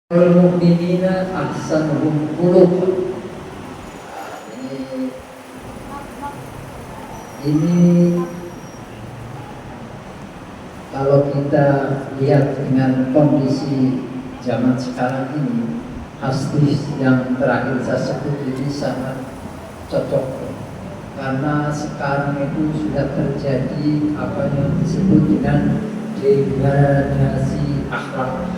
Al-mu'minina ahsanuhum quluban. Ini kalau kita lihat dengan kondisi zaman sekarang ini, hadis yang terakhir saya sebut ini sangat cocok, karena sekarang itu sudah terjadi apa yang disebut dengan degradasi akhlak.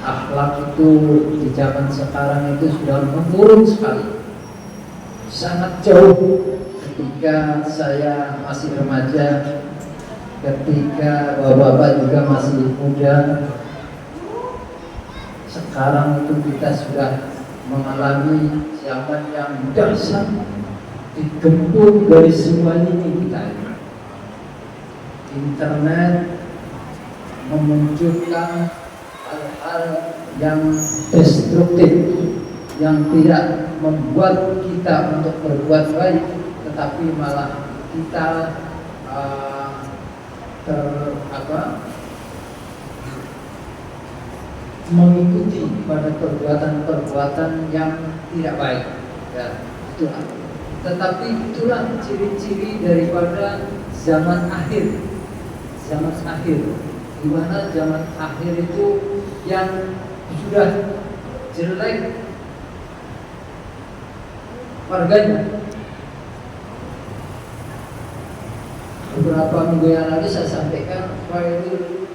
Akhlak itu di zaman sekarang itu sudah menurun sekali, sangat jauh. Ketika saya masih remaja, ketika bapak-bapak juga masih muda, sekarang itu kita sudah mengalami zaman yang dahsyat, digempur dari semua lini kita. Internet memunculkan hal-hal yang destruktif, yang tidak membuat kita untuk berbuat baik, tetapi malah kita mengikuti pada perbuatan-perbuatan yang tidak baik. Ya, itulah. Tetapi itulah ciri-ciri daripada zaman akhir. Zaman akhir, di mana zaman akhir itu yang sudah jelek warganya. Beberapa minggu yang lalu saya sampaikan wailul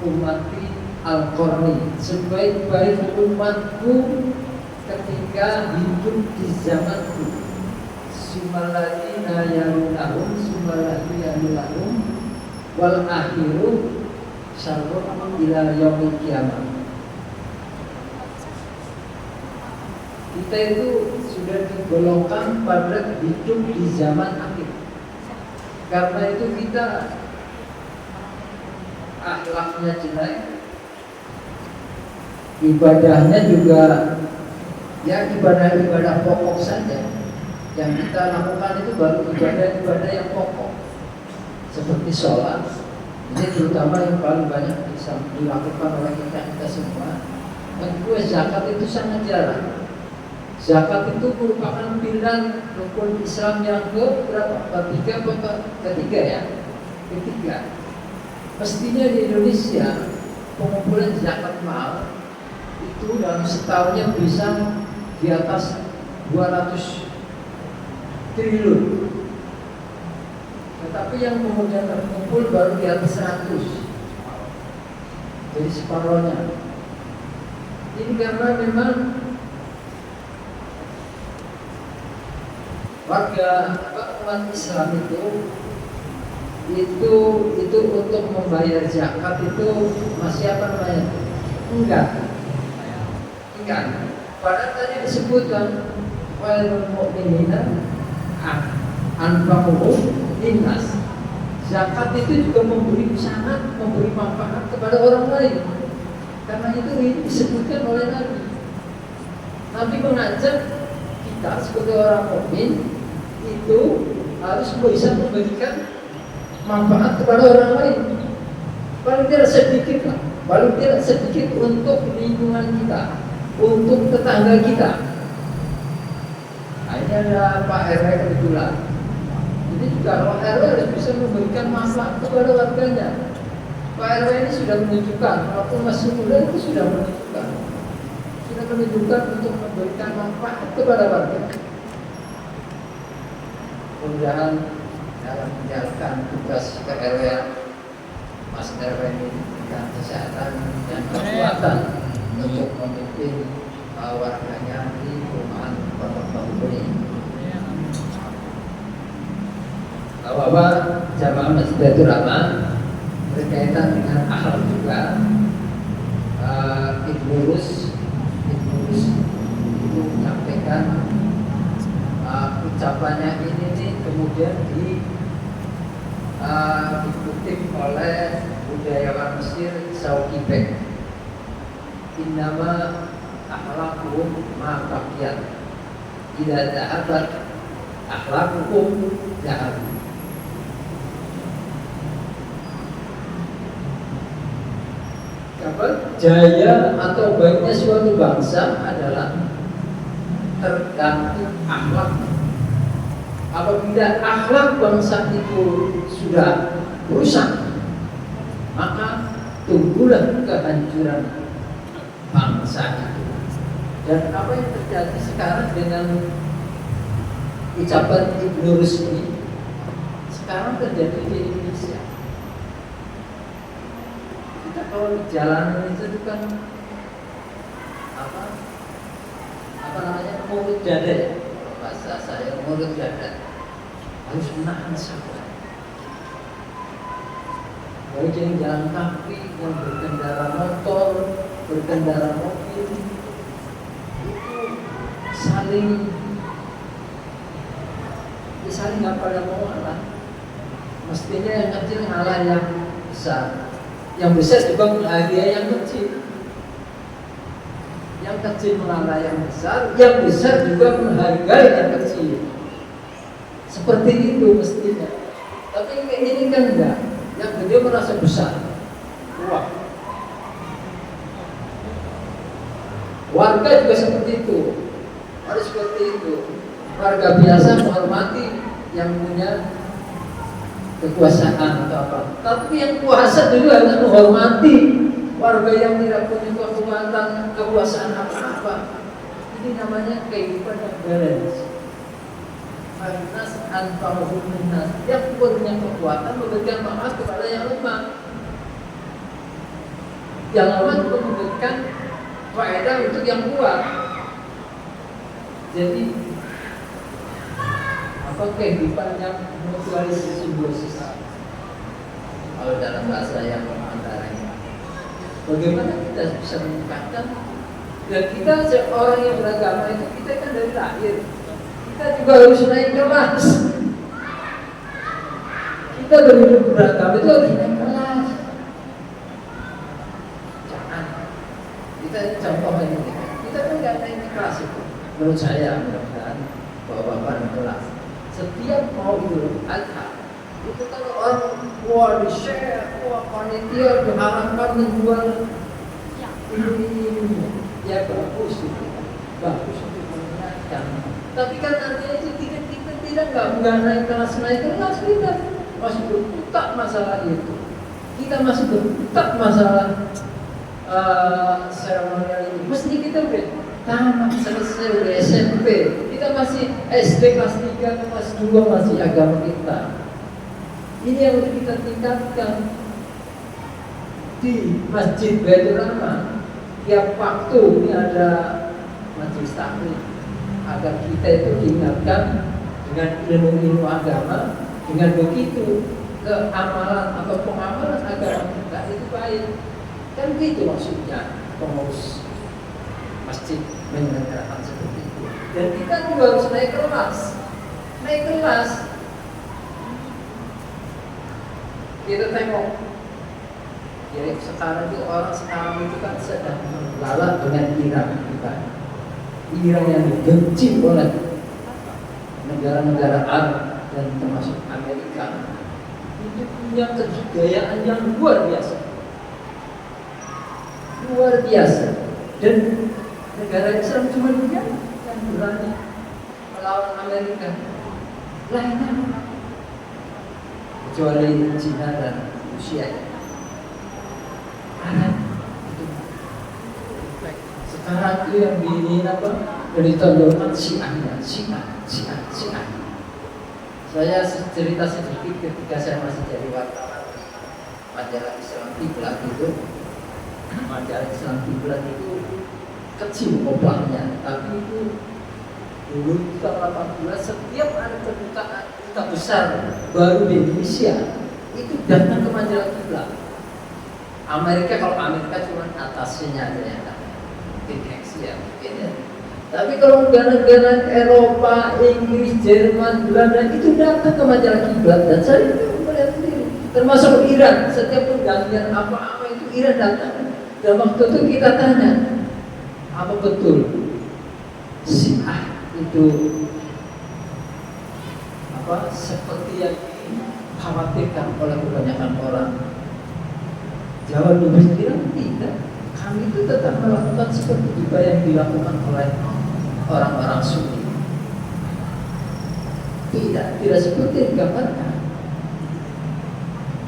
ummati al-qarni, sebaik-baik umatku ketika hidup di zamanku. Sumalladina yalunahum sumalladina yalunahum wal akhiru syarrun ila yaumil qiyamah. Kita itu sudah digolongkan pada hidup di zaman akhir. Karena itu kita akhlaknya jelek, ibadahnya juga ya ibadah-ibadah pokok saja. Yang kita lakukan itu baru ibadah-ibadah yang pokok, seperti sholat. Ini terutama yang paling banyak bisa dilakukan oleh kita semua. Kedua, zakat itu sangat jarang. Zakat itu merupakan pilihan rukun Islam yang ketiga ya. Ketiga. Mestinya di Indonesia pengumpulan zakat mal itu dalam setahunnya bisa di atas 200 triliun. Tetapi yang kemudian terkumpul baru di atas 100. Jadi separuhnya. Ini karena memang warga umat Islam itu untuk membayar zakat itu masih apa namanya? Enggak. Padahal tadi disebutkan wal mu'minina anfa'uhum linnas. Zakat itu juga sangat memberi manfaat kepada orang lain. Karena itu disebutkan oleh Nabi. Nabi mengajak kita sebagai orang mukmin itu harus bisa memberikan manfaat kepada orang lain. Paling tidak sedikit lah, paling tidak sedikit untuk lingkungan kita, untuk tetangga kita. Nah, ini ada Pak RW kebetulan. Jadi juga Pak RW harus bisa memberikan manfaat kepada warganya. Pak RW ini sudah menunjukkan, walaupun masih muda itu sudah menunjukkan untuk memberikan manfaat kepada warga. Mudah-mudahan dalam menjalankan tugas RW Mas RW ini diberikan kesehatan dan kekuatan untuk memimpin warganya di perumahan Pondok Bambu ini. Bapak-bapak jamaah Masjidatul Rahmah, berkaitan dengan akhlak juga, Ibnu Rus itu menyampaikan ucapannya ini nih kemudian dikutip oleh budayawan Mesir Shawki Bek. Innama akhlaquhum ma baqiyat, idza dhahabat akhlaquhum dhahabu. Kapan? jaya atau baiknya suatu bangsa adalah tergantung akhlak. Apabila akhlak bangsa itu sudah rusak, maka tunggulah kehancuran bangsa itu. Dan apa yang terjadi sekarang dengan ucapan Ibnu Rusdi sekarang terjadi di Indonesia. Kita kalau di jalanan itu kan apa namanya, mulut dada ya, bahasa saya mulut dada, harus menahan sabar. Baik yang jalan kaki, yang berkendara motor, berkendara mobil, itu saling nggak pada mau ngalah. Mestinya yang kecil ngalah yang besar, yang besar juga menghargai yang kecil. Yang kecil mengalah yang besar juga menghargai yang kecil. Seperti itu mestinya. Tapi ini kan enggak. Yang gede merasa besar. Wah. Warga juga seperti itu. Harus seperti itu. Warga biasa menghormati yang punya kekuasaan atau apa. Tapi yang kuasa juga harus menghormati warga yang tidak punya kekuasaan apa-apa. Ini namanya kehidupan yang balance. Al-nas anfa'uhum linnas. Yang punya kekuatan memberikan maaf kepada yang lemah. Yang lemah juga memberikan faedah untuk yang kuat. Jadi apa kehidupan yang mutualis simbiosis? Kalau dalam bahasa yang antaranya, bagaimana kita bisa meningkatkan? Dan kita seorang yang beragama itu kita kan dari lahir, kita juga harus naik kelas. Kita beragama itu harus naik kelas. Jangan kita contoh ini, kita kan nggak naik kelas itu. Menurut saya, mudah-mudahan bapak-bapak naik kelas. Setiap mau Idul Adha itu kalau orang di share, panitia diharapkan menjual ini ya bagus itu, bagus untuk mengingatkan. Tapi kan artinya itu kita tidak nggak naik kelas kita masih berputar masalah itu. Kita masih berputar masalah seremonial ini. Mesti kita udah tamat selesai udah SMP. Kita masih SD kelas 3, kelas 2 masih agama kita. Ini yang harus kita tingkatkan di Masjid Baitur Rahman. Tiap waktu ini ada majelis taklim agar kita itu diingatkan dengan ilmu agama. Dengan begitu keamalan atau pengamalan agama kita itu baik. Kan gitu maksudnya pengurus masjid menyelenggarakan seperti itu. Dan kita juga harus naik kelas. Kita tengok, jadi sekarang itu orang sekarang itu kan sedang lalat dengan Iran kita. Iran yang dibenci oleh negara-negara Arab dan termasuk Amerika, itu punya kebudayaan yang luar biasa. Dan negara Islam cuma dia yang berani melawan Amerika. Lainnya kecuali Cina dan Rusia. Sekarang itu yang ditonjolkan Syiah. Saya cerita sedikit ketika saya masih jadi wartawan majalah Islam Kiblat itu. Majalah Islam Kiblat itu kecil oplaknya, tapi itu dulu tahun 18 setiap ada kedutaan besar baru di Indonesia itu datang ke majalah Kiblat. Amerika, kalau Amerika cuma atasnya aja yang datang, deteksi ya mungkin ya. Tapi kalau negara-negara Eropa, Inggris, Jerman, Belanda itu datang ke majalah Kiblat dan saya itu melihat sendiri. Termasuk Iran, setiap pergantian apa-apa itu Iran datang. Dan waktu itu kita tanya, apa betul Syiah itu seperti yang dikhawatirkan oleh kebanyakan orang? Jawab dulu bilang tidak. kami itu tetap melakukan seperti juga yang dilakukan oleh orang-orang Sunni. Tidak seperti yang digambarkan.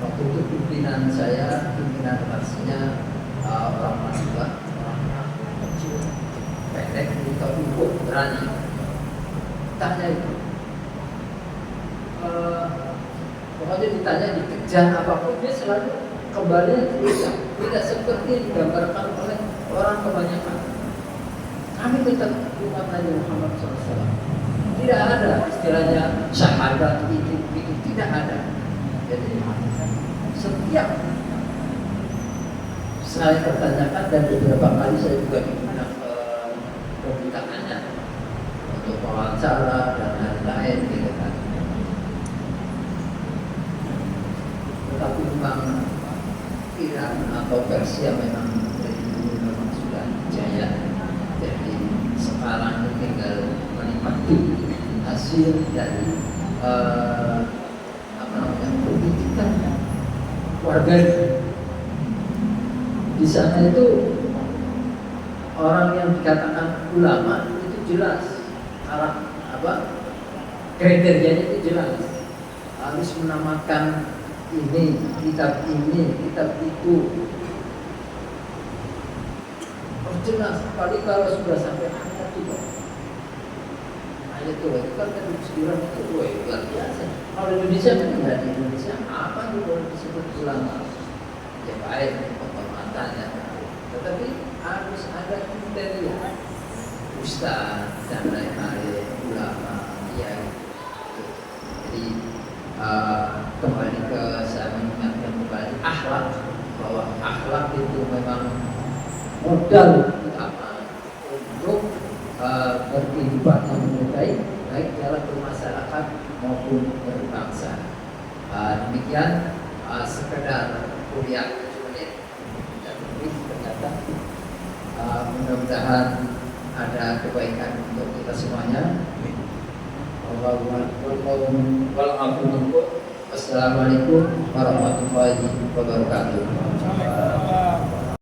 Waktu itu pimpinan saya, pimpinan redaksinya orang Madura, orang kecil, pendek, tapi berani. Tanya itu, pokoknya ditanya, dikejar apapun, dia selalu kembali tidak seperti yang digambarkan oleh orang kebanyakan. Kami tetap umat Nabi Muhammad SAW. Tidak ada istilahnya syahadat itu tidak ada. Jadi setiap saya pertanyakan dan beberapa kali saya juga diundang ke pemberitaan untuk wawancara dan lain-lain gitu kan. Tetapi memang Iran atau Persia memang dari dulu memang sudah jaya. Jadi sekarang tinggal menikmati hasil dari pendidikan warga. Di sana itu orang yang dikatakan ulama itu jelas kriterianya itu jelas, harus menamakan ini, kitab itu harus jelas. Apalagi kalau sudah sampai ayat itu itu kan kedudukan itu luar biasa. Kalau di Indonesia kan tidak, di Indonesia apa yang boleh disebut ulama? Ya baik, penghormatannya, tetapi harus ada kriteria ustaz dan lain-lain, ulama, ya. Jadi kembali ke saya mengingatkan kembali akhlak, bahwa akhlak itu memang modal utama untuk berkehidupan yang lebih baik dalam bermasyarakat maupun berbangsa. Demikian sekedar kuliah menit dan lebih ternyata mudah-mudahan ada kebaikan untuk kita semuanya. Wassalamualaikum warahmatullahi wabarakatuh.